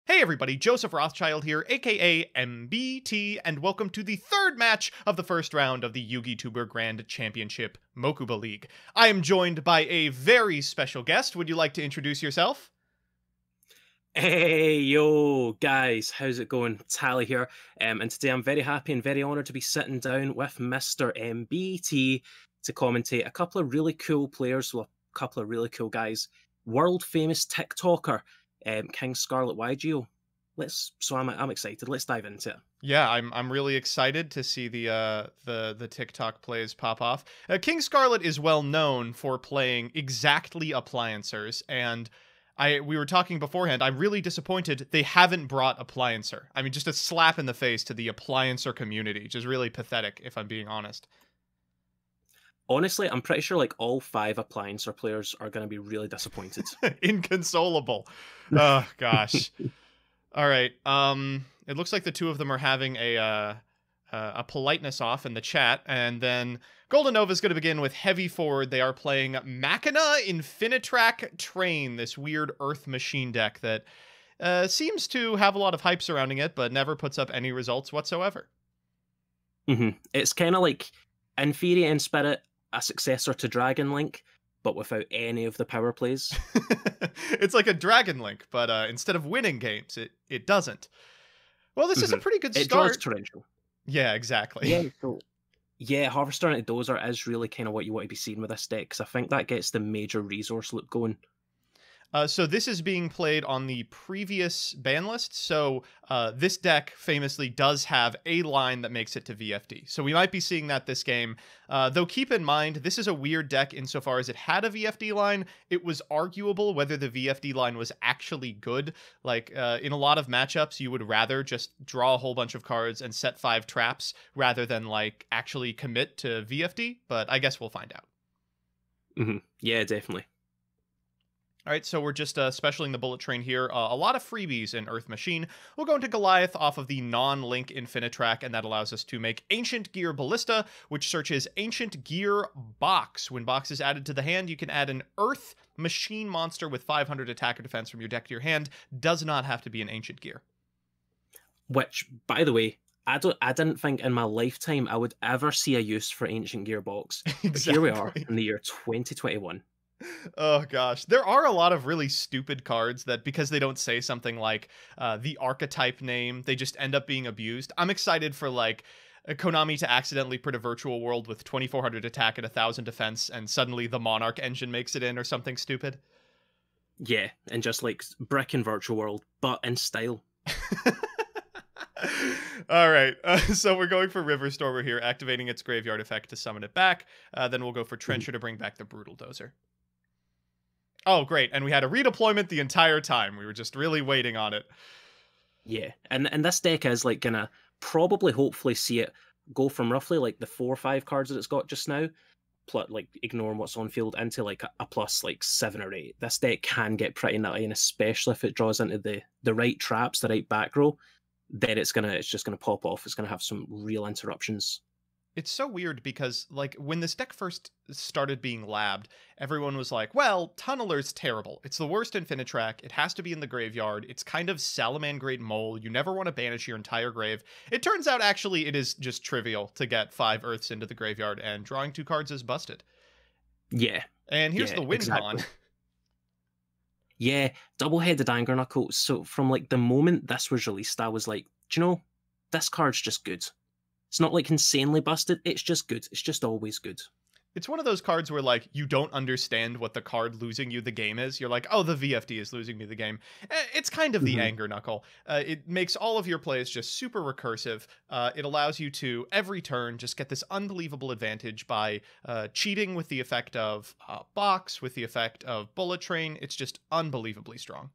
Hey everybody, Joseph Rothschild here, aka MBT, and welcome to the third match of the first round of the YugiTuber Grand Championship Mokuba League. I am joined by a very special guest. Would you like to introduce yourself? Hey, yo, guys, how's it going? Tally here. And today I'm very happy and very honoured to be sitting down with Mr. MBT to commentate a couple of really cool players, well, a couple of really cool guys. World famous TikToker, King Scarlet YGO. I'm excited. Let's dive into it. Yeah, I'm really excited to see the TikTok plays pop off. King Scarlet is well known for playing exactly appliancers, and we were talking beforehand. I'm really disappointed they haven't brought appliancer. I mean, just a slap in the face to the appliancer community, which is really pathetic, if I'm being honest. Honestly, I'm pretty sure like all 5 appliancer players are going to be really disappointed. Inconsolable. Oh gosh. All right. It looks like the two of them are having a politeness off in the chat, and then GoldenNova is going to begin with heavy forward. They are playing Machina Infinitrack Train, this weird Earth machine deck that seems to have a lot of hype surrounding it, but never puts up any results whatsoever. It's kind of like, in theory and spirit, a successor to Dragon Link, but without any of the power plays. It's like a Dragon Link, but instead of winning games, it doesn't. Well, this is a pretty good It start. draws torrential. Yeah, exactly. Yeah, so yeah, Harvester into Dozer is really kind of what you want to be seeing with this deck, because I think that gets the major resource loop going. So this is being played on the previous ban list. So this deck famously does have a line that makes it to VFD. So we might be seeing that this game. Though keep in mind, this is a weird deck insofar as it had a VFD line. It was arguable whether the VFD line was actually good. Like in a lot of matchups, you would rather just draw a whole bunch of cards and set 5 traps rather than like actually commit to VFD. But I guess we'll find out. Yeah, definitely. All right, so we're just specialing the bullet train here. A lot of freebies in Earth Machine. We'll go into Goliath off of the non-Link Infinitrack, and that allows us to make Ancient Gear Ballista, which searches Ancient Gear Box. When Box is added to the hand, you can add an Earth Machine monster with 500 attack or defense from your deck to your hand. Does not have to be an Ancient Gear. Which, by the way, I didn't think in my lifetime I would ever see a use for Ancient Gearbox. Exactly. But here we are in the year 2021. Oh gosh, there are a lot of really stupid cards that, because they don't say something like the archetype name, they just end up being abused. I'm excited for like Konami to accidentally print a virtual world with 2400 attack and 1000 defense, and suddenly the Monarch engine makes it in or something stupid. Yeah, and just like Brick in Virtual World, but in style. All right, so we're going for Riverstormer here, activating its graveyard effect to summon it back. Then we'll go for Trencher to bring back the Brutal Dozer. Oh, great. And we had a redeployment the entire time. We were just really waiting on it. Yeah. And this deck is like gonna probably hopefully see it go from roughly like the 4 or 5 cards that it's got just now, plus like ignoring what's on field, into like a plus like 7 or 8. This deck can get pretty nutty, and especially if it draws into the right traps, the right back row, then it's just gonna pop off. It's gonna have some real interruptions. It's so weird because, like, when this deck first started being labbed, everyone was like, well, Tunneler's terrible. It's the worst Infinitrack. It has to be in the graveyard. It's kind of Salamangreat Mole. You never want to banish your entire grave. It turns out, actually, it is just trivial to get 5 Earths into the graveyard, and drawing 2 cards is busted. Yeah. And here's the win exactly. con. Yeah, double-headed Anger Knuckle. So from like the moment this was released, I was like, do you know, this card's just good. It's not like insanely busted, it's just good. It's just always good. It's one of those cards where, like, you don't understand what the card losing you the game is. You're like, oh, the VFD is losing me the game. It's kind of the Anger Knuckle. It makes all of your plays just super recursive. It allows you to, every turn, just get this unbelievable advantage by cheating with the effect of Box, with the effect of Bullet Train. It's just unbelievably strong.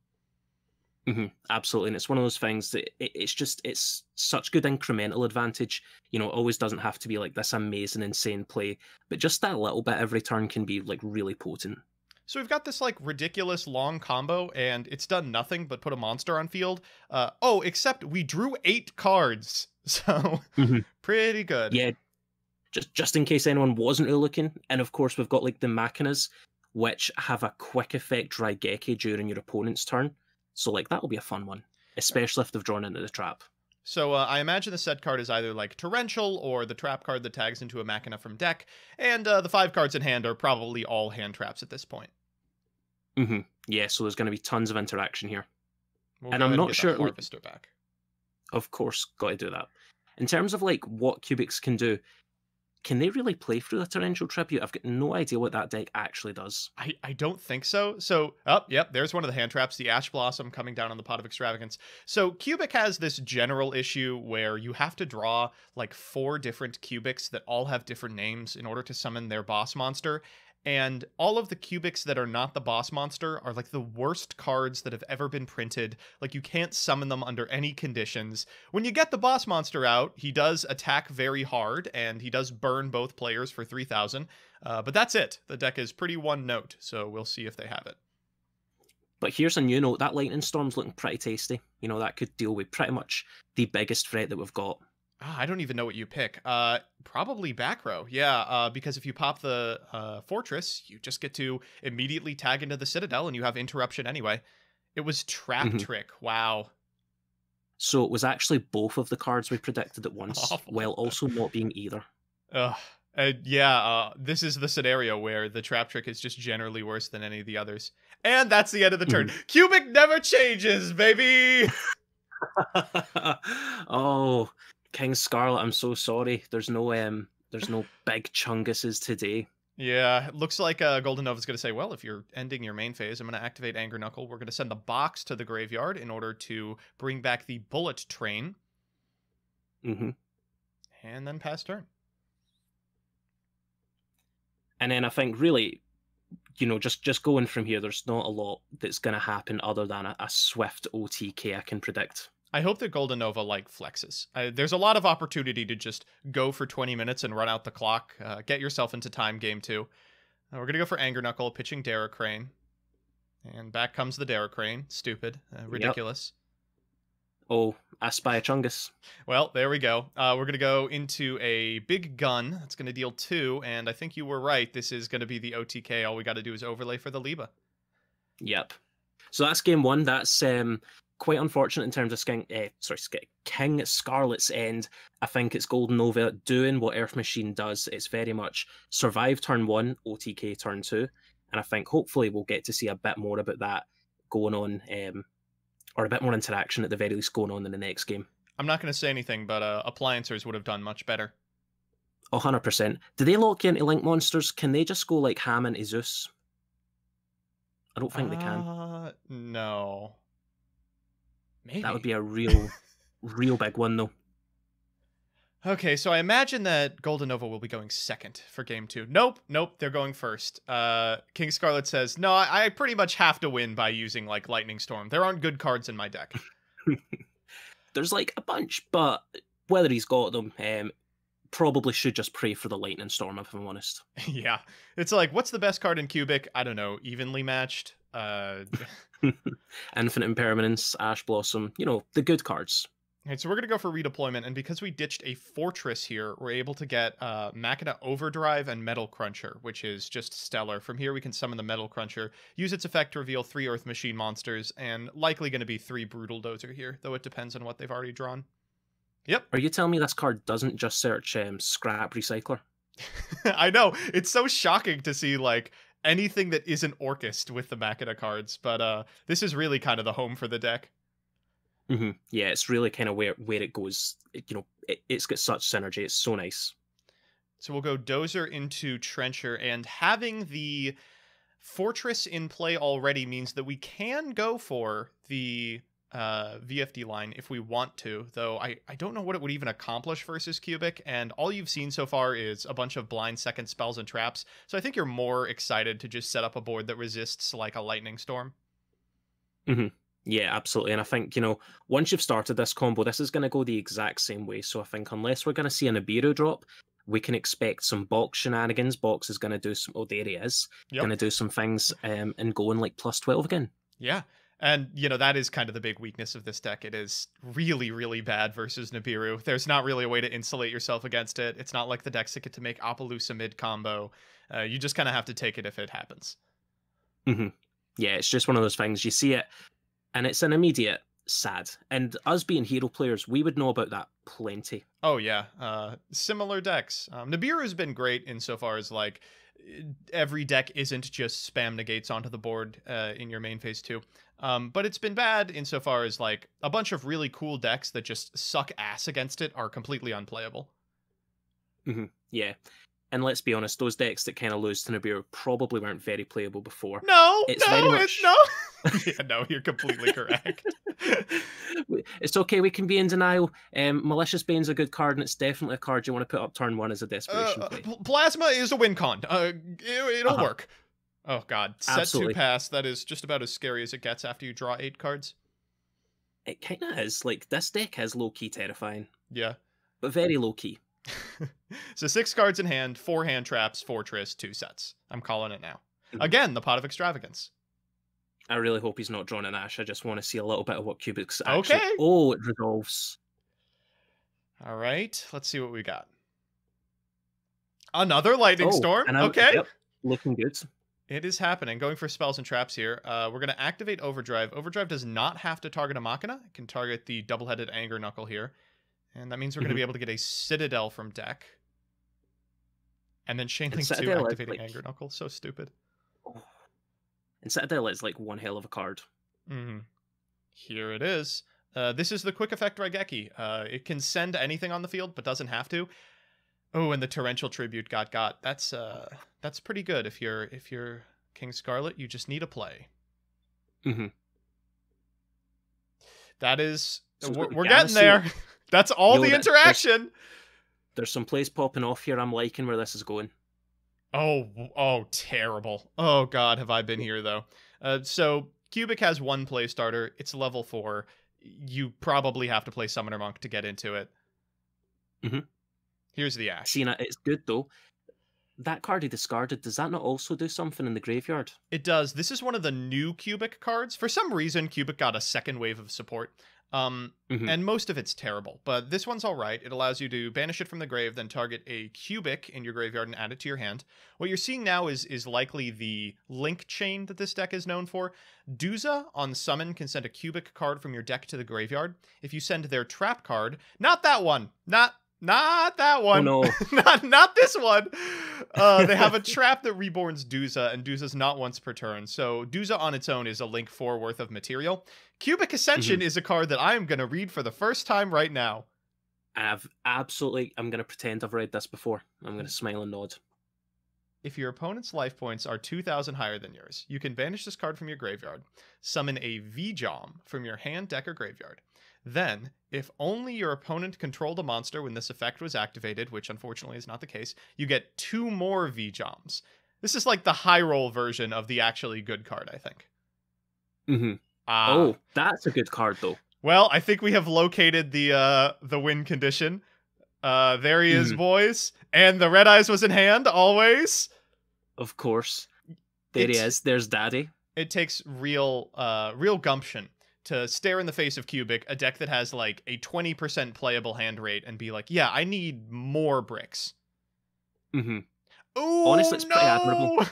Absolutely, and it's one of those things that it's such good incremental advantage. You know, it always doesn't have to be like this amazing, insane play, but just that little bit every turn can be like really potent. So we've got this like ridiculous long combo, and it's done nothing but put a monster on field. Oh, except we drew 8 cards, so pretty good. Yeah, just in case anyone wasn't really looking, and of course we've got like the Machinas, which have a quick effect Raigeki during your opponent's turn. So like that'll be a fun one. especially if they've drawn into the trap. So I imagine the set card is either like Torrential or the trap card that tags into a Machina from deck, and the 5 cards in hand are probably all hand traps at this point. Yeah, so there's going to be tons of interaction here. We'll and go I'm ahead not and get sure. the Harvester back. Of course, got to do that. In terms of like what Cubics can do, can they really play through the Torrential Tribute? I've got no idea what that deck actually does. I don't think so. So, yep, there's one of the hand traps, the Ash Blossom coming down on the Pot of Extravagance. So, Cubic has this general issue where you have to draw like 4 different Cubics that all have different names in order to summon their boss monster. And all of the Cubics that are not the boss monster are like the worst cards that have ever been printed. Like, you can't summon them under any conditions. When you get the boss monster out, he does attack very hard, and he does burn both players for 3,000. But that's it. The deck is pretty one note, so we'll see if they have it. But here's a new note. That Lightning Storm's looking pretty tasty. You know, that could deal with pretty much the biggest threat that we've got. I don't even know what you pick. Probably back row. Yeah, because if you pop the Fortress, you just get to immediately tag into the Citadel and you have interruption anyway. It was Trap Trick. Wow. So it was actually both of the cards we predicted at once, Awful. while also not being either. This is the scenario where the Trap Trick is just generally worse than any of the others. And that's the end of the turn. Cubic never changes, baby! Oh, King Scarlet, I'm so sorry. There's no big Chunguses today. Yeah, it looks like GoldenNova's going to say, well, if you're ending your main phase, I'm going to activate Anger Knuckle. We're going to send the box to the graveyard in order to bring back the Bullet Train. And then pass turn. And then I think really, you know, just going from here, there's not a lot that's going to happen other than a swift OTK I can predict. I hope that GoldenNova like flexes. There's a lot of opportunity to just go for 20 minutes and run out the clock. Get yourself into time game 2. We're going to go for Anger Knuckle, pitching Daracrane. And back comes the Daracrane. Stupid. Ridiculous. Yep. Oh, I spy a Chungus. Well, there we go. We're going to go into a big gun. That's going to deal 2. And I think you were right. This is going to be the OTK. All we got to do is overlay for the Liba. Yep. So that's game 1. That's quite unfortunate in terms of King Scarlet's end. I think it's GoldenNova doing what Earth Machine does. It's very much survive turn 1, OTK turn 2. And I think hopefully we'll get to see a bit more about that going on, or a bit more interaction at the very least going on in the next game. I'm not going to say anything, but Appliancers would have done much better. 100%. Do they lock you into Link monsters? Can they just go like ham into Zeus? I don't think they can. No. Maybe. That would be a real big one, though. Okay, so I imagine that GoldenNova will be going second for game 2. Nope, they're going first. King Scarlet says, no, I pretty much have to win by using, like, Lightning Storm. There aren't good cards in my deck. There's, like, a bunch, but whether he's got them, probably should just pray for the Lightning Storm, if I'm honest. Yeah. It's like, what's the best card in Cubic? I don't know, evenly matched? Infinite Impermanence, Ash Blossom, you know, the good cards. All right, so we're going to go for redeployment, and because we ditched a Fortress here, we're able to get Machina Overdrive and Metal Cruncher, which is just stellar. From here, we can summon the Metal Cruncher, use its effect to reveal 3 Earth Machine monsters, and likely going to be 3 Brutal Dozer here, though it depends on what they've already drawn. Yep. Are you telling me this card doesn't just search Scrap Recycler? I know. It's so shocking to see, like, anything that isn't Orcust with the Machina cards, but this is really kind of the home for the deck. Yeah, it's really kind of where it goes. You know, it's got such synergy. It's so nice. So we'll go Dozer into Trencher, and having the Fortress in play already means that we can go for the VFD line if we want to, though I don't know what it would even accomplish versus Cubic, and all you've seen so far is a bunch of blind second spells and traps, so I think you're more excited to just set up a board that resists like a Lightning Storm. Yeah, absolutely. And I think, you know, once you've started this combo, this is going to go the exact same way. So I think unless we're going to see a Nibiru drop, we can expect some box shenanigans. Box is going to do some, oh, there he is, going to do some things and go in like plus 12 again. Yeah. And, you know, that is kind of the big weakness of this deck. It is really, really bad versus Nibiru. There's not really a way to insulate yourself against it. It's not like the decks that get to make Appaloosa mid-combo. You just kind of have to take it if it happens. Yeah, it's just one of those things. You see it, and it's an immediate sad. And us being hero players, we would know about that plenty. Oh yeah, similar decks. Nibiru's been great insofar as like every deck isn't just spam negates onto the board in your main phase 2. But it's been bad insofar as like a bunch of really cool decks that just suck ass against it are completely unplayable. Yeah. And let's be honest, those decks that kind of lose to Nibiru probably weren't very playable before. No, It's no, very much... no. Yeah, no, you're completely correct. It's okay, we can be in denial. Malicious Bane's a good card, and it's definitely a card you want to put up turn 1 as a desperation play. Plasma is a win con. It'll work. Oh god, set Absolutely. 2 pass. That is just about as scary as it gets after you draw 8 cards. It kind of is. Like, this deck is low-key terrifying. Yeah. But very low-key. So 6 cards in hand, 4 hand traps, Fortress, 2 sets. I'm calling it now. Again, the Pot of Extravagance. I really hope he's not drawn an Ash. I just want to see a little bit of what Kubik's actually... Okay. Oh, it resolves. All right, let's see what we got. Another Lightning Storm. Okay. Yep, looking good. It is happening. Going for spells and traps here. We're going to activate Overdrive. Overdrive does not have to target a Machina. It can target the double-headed Anger Knuckle here. And that means we're going to be able to get a Citadel from deck. And then Chainlink 2 activating like... Anger Knuckle. So stupid. And Citadel is like one hell of a card. Here it is. This is the Quick Effect Raigeki. It can send anything on the field, but doesn't have to. Oh, and the Torrential Tribute got. That's pretty good. If you're King Scarlet, you just need a play. That is... So we're getting there. That's all the interaction. There's some plays popping off here. I'm liking where this is going. Oh, terrible. Oh, God, have I been here, though. So, Kubik has 1 play starter. It's level 4. You probably have to play Summoner Monk to get into it. Here's the Ash. See, it's good, though. That card he discarded, does that not also do something in the graveyard? It does. This is one of the new Kubik cards. For some reason, Kubik got a second wave of support. And most of it's terrible, but this one's all right. It allows you to banish it from the grave, then target a Kubik in your graveyard and add it to your hand. What you're seeing now is likely the link chain that this deck is known for. Duza on summon can send a Kubik card from your deck to the graveyard. If you send their trap card, not that one, not that one. Oh, no. not this one. They have a trap that reborns Duza, and Duza's not once per turn. So Duza on its own is a link 4 worth of material. Kubik Ascension is a card that I am going to read for the first time right now. I'm going to pretend I've read this before. I'm going to smile and nod. If your opponent's life points are 2,000 higher than yours, you can banish this card from your graveyard, summon a VJom from your hand, deck, or graveyard. Then, if only your opponent controlled a monster when this effect was activated, which unfortunately is not the case, you get 2 more VJoms. This is like the high roll version of the actually good card, I think. Oh, that's a good card, though. Well, I think we have located the win condition. There he is, boys. And the Red Eyes was in hand, always. Of course. There he is. There's Daddy. It takes real gumption to stare in the face of Kubik, a deck that has like a 20% playable hand rate, and be like, yeah, I need more bricks. Ooh, honestly, it's pretty admirable.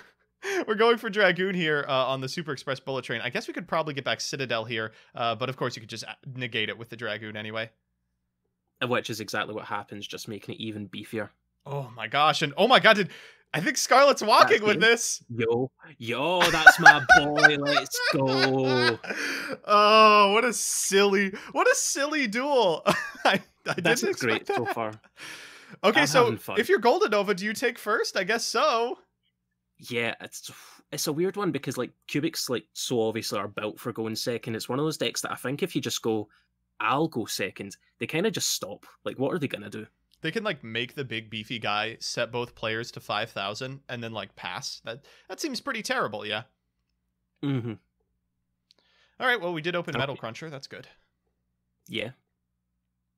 We're going for Dragoon here on the Super Express Bullet Train. I guess we could probably get back Citadel here, but of course you could just negate it with the Dragoon anyway. Which is exactly what happens, just making it even beefier. Oh my gosh, and oh my god, I think Scarlet's walking with this. Yo, that's my boy. Let's go. Oh, what a silly duel. I this didn't is great that. so far. Okay, so if you're GoldenNova, do you take first? I guess so. Yeah, it's a weird one because like Kubik's like so obviously are built for going second. It's one of those decks that I think if you just go, I'll go second, they kind of just stop. Like, what are they gonna do? They can like make the big beefy guy set both players to 5,000 and then like pass. That seems pretty terrible, yeah. All right, well we did open Metal Cruncher. That's good. Yeah.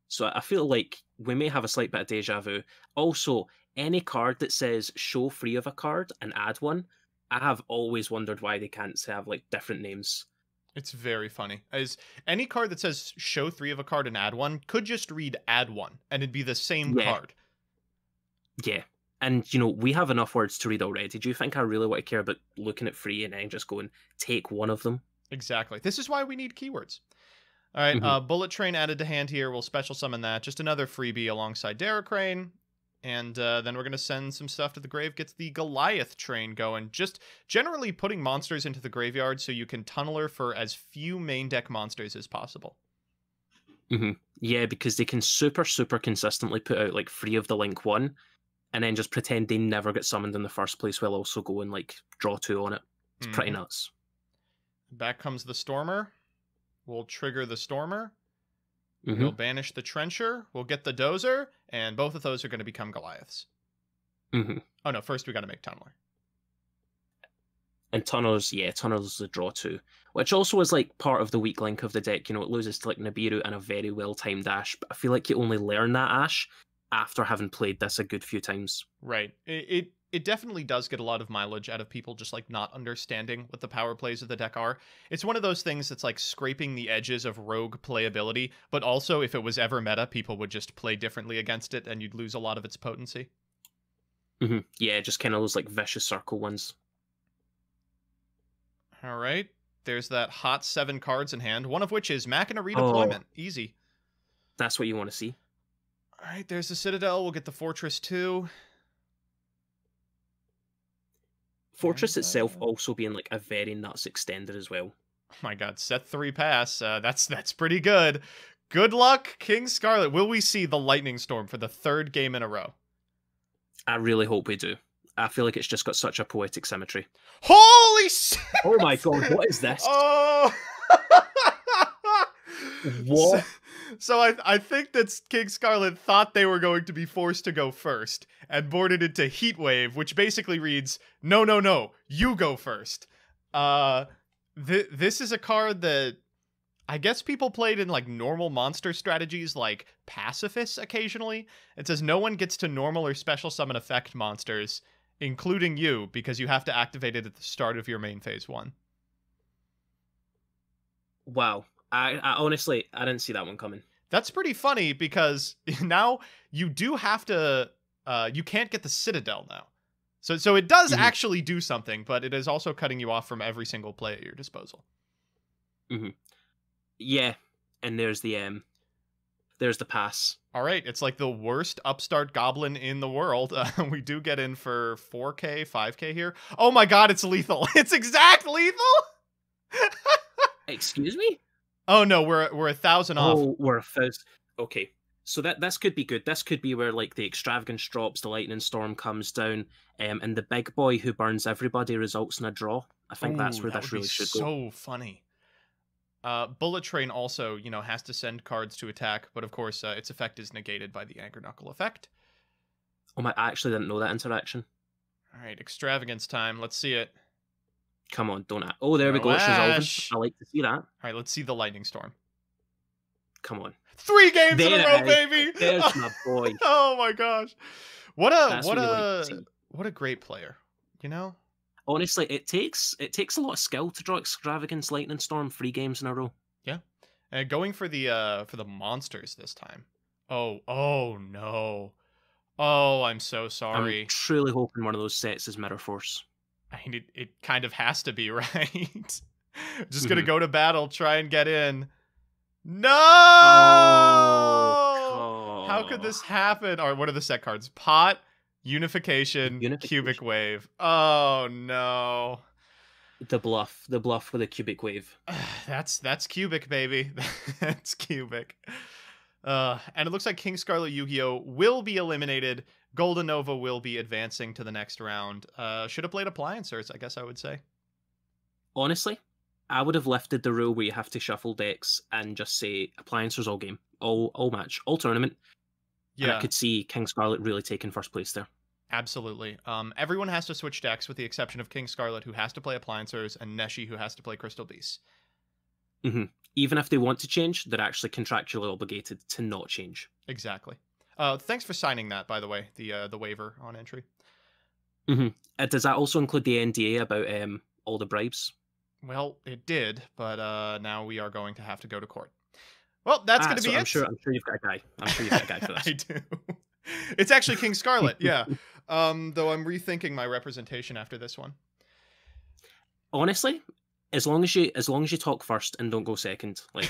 So I feel like we may have a slight bit of deja vu. Also, any card that says show free of a card and add one, I have always wondered why they can't have like different names. It's very funny. As any card that says show 3 of a card and add one could just read add one and it'd be the same card. Yeah. And, you know, we have enough words to read already. Do you think I really want to care about looking at 3 and then just going, take one of them? Exactly. This is why we need keywords. All right, Mhm. Bullet Train added to hand here. We'll special summon that. Just another freebie alongside Daracrane. And then we're going to send some stuff to the grave. Gets the Goliath train going. Just generally putting monsters into the graveyard so you can tunneler for as few main deck monsters as possible. Yeah, because they can super consistently put out like 3 of the Link 1 and then just pretend they never get summoned in the first place while also go and like draw 2 on it. It's pretty nuts. Back comes the Stormer. We'll trigger the Stormer. We'll banish the Trencher. We'll get the Dozer. And both of those are going to become Goliaths. Oh no, first we got to make Tunneler. And Tunnelers, yeah, Tunnelers is a draw 2. Which also is like part of the weak link of the deck. You know, it loses to like Nibiru and a very well-timed Ash. But I feel like you only learn that Ash after having played this a good few times. Right. It definitely does get a lot of mileage out of people just like not understanding what the power plays of the deck are. It's one of those things that's like scraping the edges of rogue playability, but also if it was ever meta, people would just play differently against it and you'd lose a lot of its potency. Yeah, just kind of those like vicious circle ones. All right. There's that hot 7 cards in hand, one of which is Machina Redeployment. Easy. That's what you want to see. All right, there's the Citadel. We'll get the Fortress 2. Fortress itself also being like a very nuts extender as well. Oh my god, set 3 pass. That's pretty good. Good luck, King Scarlet. Will we see the Lightning Storm for the 3rd game in a row? I really hope we do. I feel like it's just got such a poetic symmetry. Holy shit! Oh my god, what is this? Oh! What? So I think that King Scarlet thought they were going to be forced to go first and boarded into Heatwave, which basically reads, no, you go first. This is a card that I guess people played in like normal monster strategies like Pacifists occasionally. It says no one gets to normal or special summon effect monsters, including you, because you have to activate it at the start of your main phase 1. Wow. I honestly, I didn't see that one coming. That's pretty funny because now you do have to, you can't get the Citadel now. So it does actually do something, but it is also cutting you off from every single play at your disposal. Yeah, and there's the pass. All right, it's like the worst upstart goblin in the world. We do get in for 4K, 5K here. Oh my god, it's lethal. It's exact lethal. Excuse me? Oh no, we're 1,000 off. Oh, we're 1,000. Okay, so this could be good. This could be where like the extravagance drops, the lightning storm comes down, and the big boy who burns everybody results in a draw. I think that's where this really should go. So funny. Bullet Train also, has to send cards to attack, but of course its effect is negated by the Anchor Knuckle effect. Oh my! I actually didn't know that interaction. All right, extravagance time. Let's see it. Come on, don't. Oh, there we go. It's resolving. I like to see that. All right, let's see the lightning storm. Come on. 3 games in a row, baby. There's my boy. Oh my gosh, what a great player. Honestly, it takes a lot of skill to draw extravagance lightning storm 3 games in a row. Yeah, and going for the monsters this time. Oh no. Oh, I'm so sorry. I'm truly hoping one of those sets is Mirror Force. I mean, it kind of has to be, right? Just gonna go to battle, try and get in. No! Oh, how could this happen? Or what are the set cards? Pot, Unification, Cubic Wave. Oh no. The bluff with a Cubic Wave. That's Cubic, baby. That's Cubic. And it looks like King Scarlet Yu-Gi-Oh! Will be eliminated. Golden Nova will be advancing to the next round. Should have played Appliancers, I guess I would say. Honestly, I would have lifted the rule where you have to shuffle decks and just say Appliancers all game, all match, all tournament. Yeah. And I could see King Scarlet really taking first place there. Absolutely. Everyone has to switch decks with the exception of King Scarlet, who has to play Appliancers, and Neshi, who has to play Crystal Beasts. Even if they want to change, they're actually contractually obligated to not change. Exactly. Thanks for signing that, by the way, the waiver on entry. Does that also include the NDA about all the bribes? Well, it did, but now we are going to have to go to court. Well, that's going to be it. I'm sure you've got a guy. I'm sure you've got a guy for this. I do. It's actually King Scarlet, yeah. Though I'm rethinking my representation after this one. Honestly, as long as you talk first and don't go second, like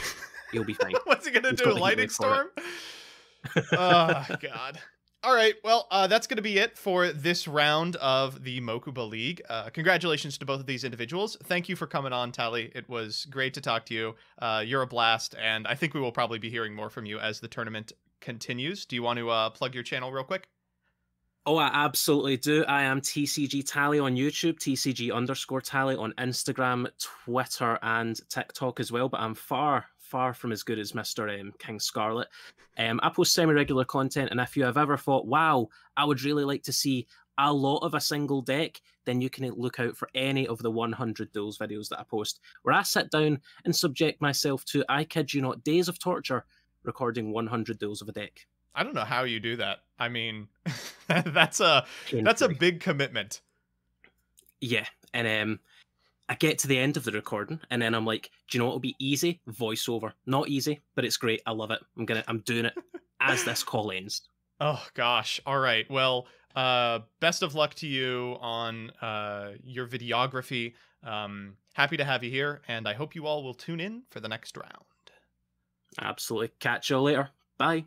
You'll be fine. What's he gonna You've do? got the heat Lightning wave for it. storm? Oh God. All right, well, that's going to be it for this round of the Mokuba League. Congratulations to both of these individuals. Thank you for coming on, Tally. It was great to talk to you. You're a blast, and I think we will probably be hearing more from you as the tournament continues. Do you want to plug your channel real quick? Oh, I absolutely do. I am TCGTally on YouTube, TCG_Tally on Instagram, Twitter, and TikTok as well. But I'm far from as good as Mr. King Scarlet. I post semi-regular content, and if you have ever thought, wow, I would really like to see a lot of a single deck, then you can look out for any of the 100 duels videos that I post, where I sit down and subject myself to, I kid you not, days of torture recording 100 duels of a deck. I don't know how you do that. I mean, that's a big commitment. Yeah, and I get to the end of the recording, and then I'm like, do you know what will be easy? Voiceover. Not easy, but it's great. I love it. I'm doing it as this call ends. Oh gosh. All right. Well, best of luck to you on your videography. Happy to have you here, and I hope you all will tune in for the next round. Absolutely. Catch you later. Bye.